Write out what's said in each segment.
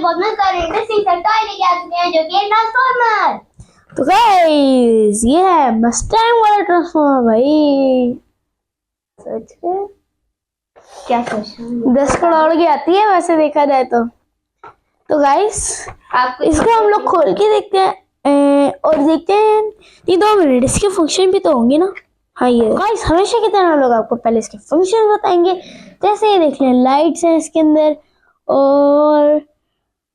बहुत मजेदार इंटरेस्टिंग सा टॉय लेके आ चुके हैं जो कि ट्रांसफॉर्मर। तो गाइस ये है मस्टैंग वाला ट्रांसफॉर्मर भाई। सच में क्या सोच 10 करोड़ की आती है वैसे देखा जाए तो गाइस इसको हम लोग खोल के देखते हैं और देखते हैं ये 2 मिनट इसके फंक्शन भी तो होंगे ना। हाँ ये गाइस हमेशा की तरह हम लोग आपको पहले इसके फंक्शन बताएंगे। जैसे ये देख लें लाइट्स हैं इसके अंदर और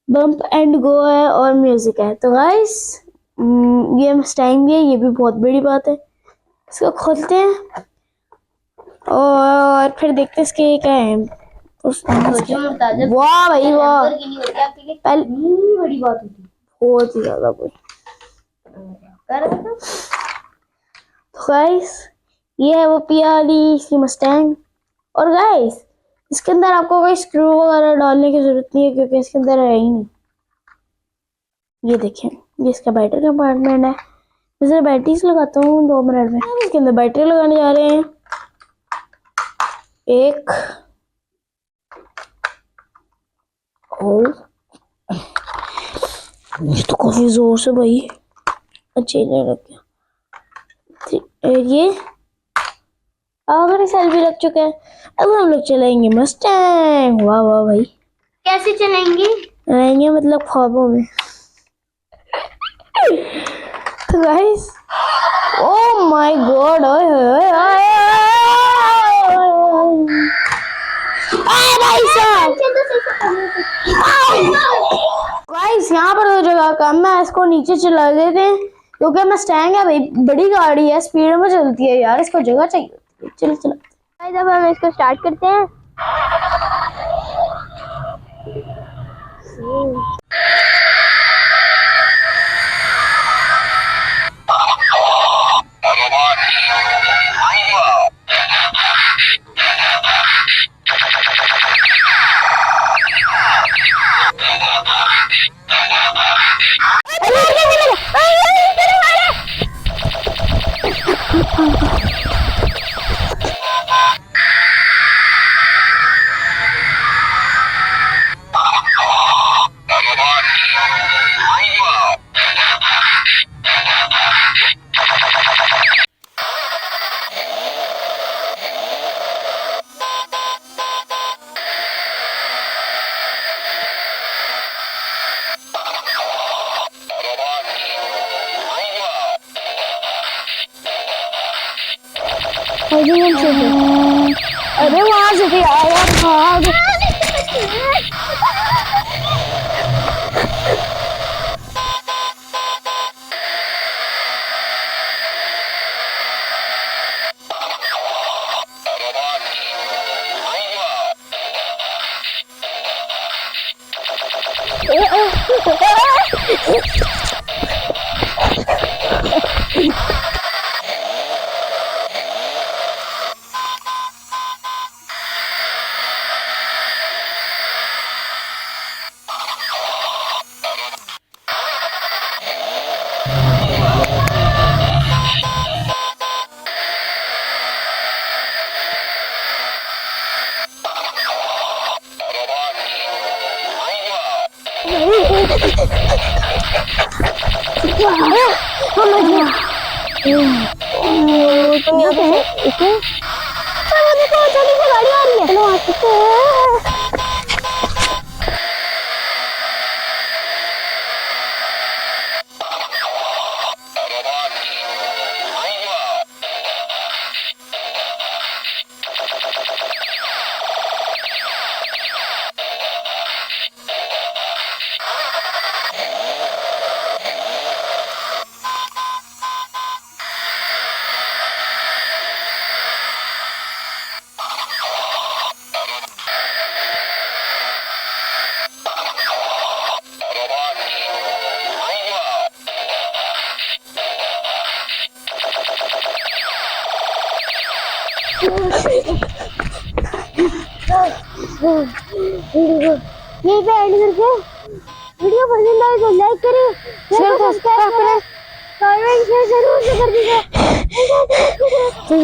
बम्प एंड गो है और म्यूजिक है। तो गाइस ये मस्टैंग भी है, ये भी बहुत बड़ी बात है। इसको खोलते हैं और फिर देखते हैं इसके क्या है। वाह भाई वाह, पहली बड़ी बात होती है बहुत ही ज्यादा कोई। तो गाइस ये है वो प्यारी इसकी मस्टैंग। और गाइस इसके अंदर आपको कोई स्क्रू वगैरह डालने की जरूरत नहीं है क्योंकि इसके अंदर है ही नहीं। ये देखें ये इसका बैटरी कंपार्टमेंट है। मैं जरा बैटरीज लगाता हूँ 2 मिनट में। अब इसके अंदर बैटरी लगाने जा रहे हैं। एक और ये तो काफी जोर से भाई अच्छे लग गया। ये आखिरी सेल भी लग चुका है। अब हम लोग चलाएंगे मस्टैंग। वाह वाह भाई कैसे चलाएंगे मतलब ख्वाबों में। तो गाइस ओह माय गॉड ओए भाई साहब गाइस यहाँ पर तो जगह कम है, इसको नीचे चला देते हैं क्योंकि मस्टैंग है भाई बड़ी गाड़ी है स्पीड में चलती है यार, इसको जगह चाहिए। चलो चलो गाइस अब हम इसको स्टार्ट करते हैं। अरे वहां से भी आया भाग। गाड़ी आ रही है। यहीं पे एंड करके वीडियो पसंद आए तो लाइक करें, शेयर सब्सक्राइब करें, कमेंट शेयर जरूर से कर दीजिए। तो